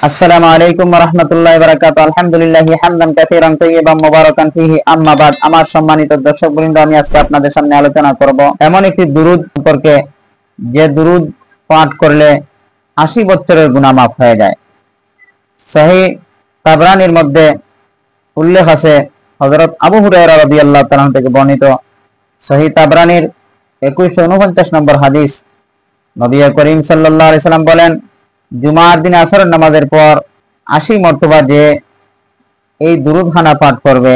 আসসালামু আলাইকুম ওয়া রাহমাতুল্লাহি ওয়া বারাকাতুহু। আলহামদুলিল্লাহি হামদান কাসীরান তাইয়্যিবান মুবারাকান ফীহি, আম্মা বাদ। আমার সম্মানিত দর্শকবৃন্দ, আমি আজকে আপনাদের সামনে আলোচনা করব এমন একটি দুরূদ সম্পর্কে যে দুরূদ পাঠ করলে 80 বছরের গুনাহ মাফ হয়ে যায়। সহিহ তাবরানীর মধ্যে উল্লেখ আছে, হযরত আবু হুরায়রা রাদিয়াল্লাহু তাআলা থেকে বর্ণিত সহিহ তাবরানীর 2149 নম্বর হাদিস, নবী করিম সাল্লাল্লাহু আলাইহি সাল্লাম বলেন, জুমার দিন আসরের নামাজের পর 80 মর্তবা যে এই দুরূদখানা পাঠ করবে,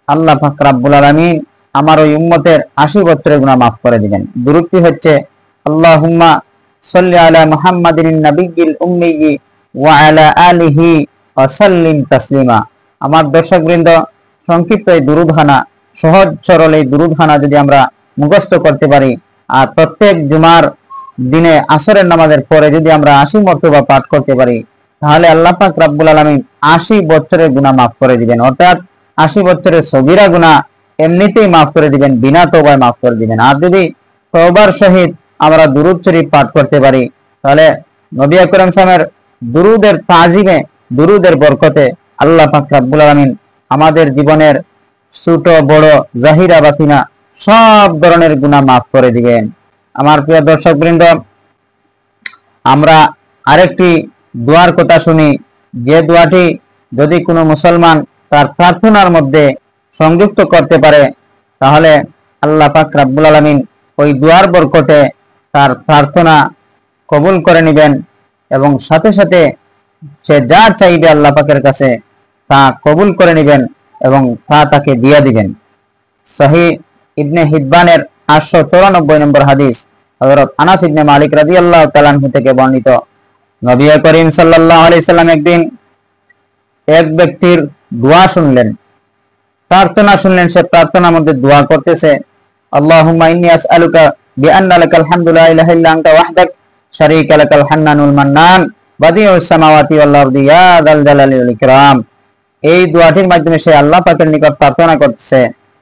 আল্লাহ পাক রব্বুল আলামিন আমার ওই উম্মতের 80 বছরের গুনাহ মাফ করে দিবেন। দুরূদটি হচ্ছে, আল্লাহুম্মা সাল্লি আলা মুহাম্মাদিন নাবিয়্যিল উম্মিয়্যি ওয়া আলা আলিহি ওয়া সাল্লিম তাসলিমা। আমার দর্শকবৃন্দ, সংক্ষিপ্ত এই দুরূদখানা, সহজ সরল এই দুরূদখানা যদি আমরা মুখস্থ করতে পারি আর প্রত্যেক জুমার দিনে আসরের নামাজের পরে যদি আমরা 80 মর্তবা পাঠ করতে পারি, তাহলে আল্লাহ পাক রব্বুল আলামিন 80 বছরের গুনাহ মাফ করে দিবেন। অর্থাৎ 80 বছরের সগীরা গুনাহ এমনিতেই মাফ করে দিবেন, বিনা তওবায় মাফ করে দিবেন। আর যদি তওবার সহিত আমরা দুরূদ শরীফ পাঠ করতে পারি, তাহলে নবী আকরাম সাল্লাল্লাহু আলাইহি ওয়াসাল্লামের দুরূদের তাজিমে, দুরূদের বরকতে আল্লাহ পাক রব্বুল আলামিন আমাদের জীবনের ছোট বড় জাহিরা বাতিনা সব ধরনের গুনাহ মাফ করে দিবেন। আমার প্রিয় দর্শকবৃন্দ, আমরা আরেকটি দোয়ার কথা শুনি, যে দোয়াটি যদি কোনো মুসলমান তার প্রার্থনার মধ্যে সংযুক্ত করতে পারে, তাহলে আল্লাহ পাক রব্বুল আলামিন ওই দোয়ার বরকতে তার প্রার্থনা কবুল করে নেবেন এবং সাথে সাথে সে যা চাইবে আল্লাহ পাকের কাছে তা কবুল করে নেবেন এবং তা তাকে দিয়ে দিবেন। সহিহ ইবনে হিব্বানের 894 নম্বর হাদিস, হযরত আনাস ইবনে মালিক রাদিয়াল্লাহু তাআলা আনহু থেকে বর্ণিত, নবী করিম সাল্লাল্লাহু আলাইহি সাল্লাম একদিন এক ব্যক্তির দোয়া শুনলেন, প্রার্থনা শুনলেন। সে প্রার্থনার মধ্যে দোয়া করতেছে, আল্লাহুম্মা ইন্নী আসআলুকা বিআন্না লাকাল হামদু লা ইলাহা ইল্লা আনতা ওয়াহদাক শারীকা লাকাল হান্নানুল মান্নান বাদিউস সামাওয়াতি ওয়াল আরদি ইয়া যাল জালালি ওয়াল ইকরাম। এই দোয়াটির মাধ্যমে সে আল্লাহ পাকের নিকট প্রার্থনা করতেছে।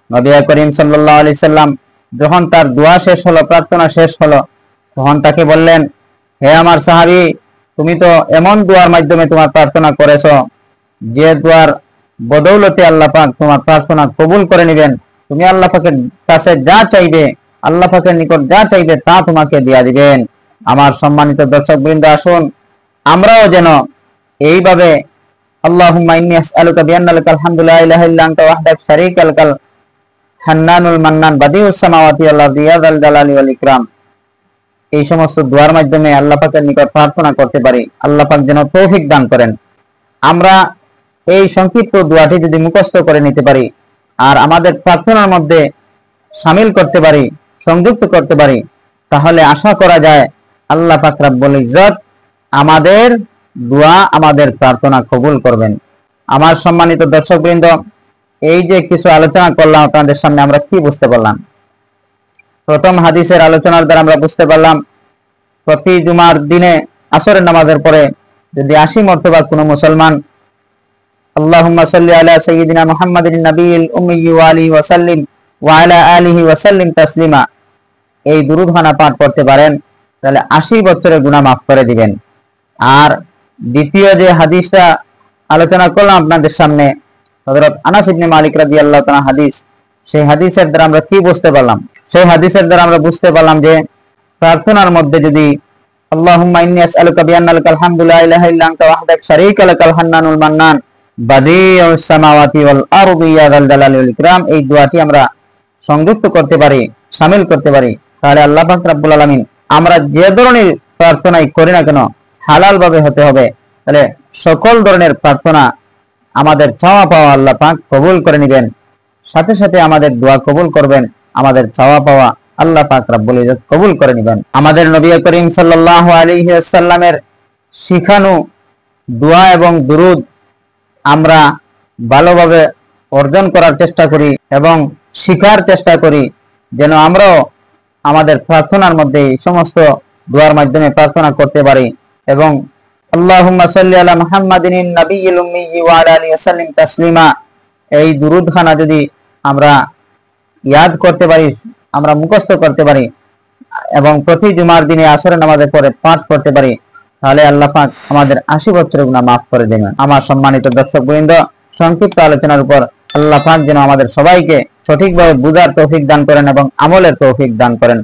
নবী করিম সাল্লাল্লাহু আলাইহি সাল্লাম যখন তার দোয়া শেষ হলো, প্রার্থনা শেষ হলো, তখন তাকে বললেন, হে আমার সাহাবী, তুমি তো এমন দোয়ার মাধ্যমে তোমার প্রার্থনা করেছো যে দোয়ার বদৌলতে আল্লাহ পাক তোমার প্রার্থনা কবুল করে নেবেন। তুমি আল্লাহ পাকের কাছে যা চাইবে, আল্লাহ পাকের নিকট যা চাইবে তা তোমাকে দিয়া দিবেন। আমার সম্মানিত দর্শকবৃন্দ, আসুন আমরাও যেন এইভাবে আল্লাহুম্মা ইন্নী আসআলুকা বিআন্না লাকাল হামদু লা ইলাহা ইল্লা আনতা ওয়াহদাক শারীকা লাকাল হান্নানুল মান্নান বাদিউস সামাওয়াতি ওয়াল আরদি ইয়া যাল জালালি ওয়াল ইকরাম, এই সমস্ত দোয়ার মাধ্যমে আল্লাহ পাকের নিকট প্রার্থনা করতে পারি। আল্লাহ পাক যেন তৌফিক দান করেন। আমরা এই সংক্ষিপ্ত দোয়াটি যদি মুখস্থ করে নিতে পারি আর আমাদের প্রার্থনার মধ্যে শামিল করতে পারি, সংযুক্ত করতে পারি, তাহলে আশা করা যায় আল্লাহ পাক রব্বুল ইজ্জত আমাদের দোয়া, আমাদের প্রার্থনা কবুল করবেন। আমার সম্মানিত দর্শকবৃন্দ, এই যে কিছু আলোচনা করলাম আপনাদের সামনে, আমরা কি বুঝতে পারলাম? প্রথম হাদিসের আলোচনার দ্বারা আমরা বুঝতে পারলাম, প্রতি জুমার দিনে আসরের নামাজের পরে যদি 80 মর্তবা কোনো মুসলমান আল্লাহুম্মা সাল্লি আলা সাইয়্যিদিনা মুহাম্মাদিন নাবিয়্যিল উম্মিয়্যি ওয়া আলিহি ওয়া সাল্লিম ওয়া আলা আলিহি ওয়া সাল্লিম তাসলিমা এই দুরূদখানা পাঠ করতে পারেন, তাহলে 80 বছরের গুনাহ মাফ করে দিবেন। আর দ্বিতীয় যে হাদিসটা আলোচনা করলাম আপনাদের সামনে, হযরত আনাস ইবনে মালিক রাদিয়াল্লাহু তাআলা হাদিস, সেই হাদিসের দ্বারা আমরা কি বুঝতে পারলাম? সেই হাদিসের দ্বারা আমরা বুঝতে পারলাম যে প্রার্থনার মধ্যে যদি আল্লাহুম্মা ইন্নী আসআলুকা বিআন্না লাকাল হামদু লা ইলাহা ইল্লা আনতা ওয়াহদাক শারীকা লাকাল হান্নানুল মান্নান বাদিউস সামাওয়াতি ওয়াল আরদি ইয়া যাল জালালি ওয়াল ইকরাম, এই দোয়াটি আমরা সংযুক্ত করতে পারি, শামিল করতে পারি, তাহলে আল্লাহ পাক রব্বুল আলামিন আমরা যে ধরনের প্রার্থনাই করি না কেন হালাল ভাবে হতে হবে। তাহলে সকল ধরনের প্রার্থনা, আমাদের চাওয়া পাওয়া আল্লাহ পাক কবুল করে নেবেন, সাথে সাথে আমাদের দোয়া কবুল করবেন, আমাদের চাওয়া পাওয়া আল্লাহ পাক রব্বুল ইজ্জত কবুল করে নেবেন। আমাদের নবী করিম সাল্লাল্লাহু আলাইহি ওয়াসাল্লামের শিখানো দোয়া এবং দুরূদ আমরা ভালোভাবে অর্জন করার চেষ্টা করি এবং শিখার চেষ্টা করি, যেন আমরাও আমাদের প্রার্থনার মধ্যে এই সমস্ত দোয়ার মাধ্যমে প্রার্থনা করতে পারি। এবং আল্লাহুম্মা সাল্লি আলা মুহাম্মাদিন নাবিয়্যিল উম্মিয়্যি ওয়া আলা আলিহি ওয়া সাল্লিম তাসলিমা, এই দুরূদখানা যদি আমরা ইয়াদ করতে পারি, আমরা মুখস্থ করতে পারি এবং প্রতি জুমার দিনে আসরের নামাজের পরে পাঠ করতে পারি, তাহলে আল্লাহ পাক আমাদের 80 বছরের গুনাহ মাফ করে দেবেন। আমার সম্মানিত দর্শকবৃন্দ, সংক্ষিপ্ত আলোচনার উপর আল্লাহ পাক যেন আমাদের সবাইকে সঠিকভাবে বুঝার তৌফিক দান করেন এবং আমলের তৌফিক দান করেন।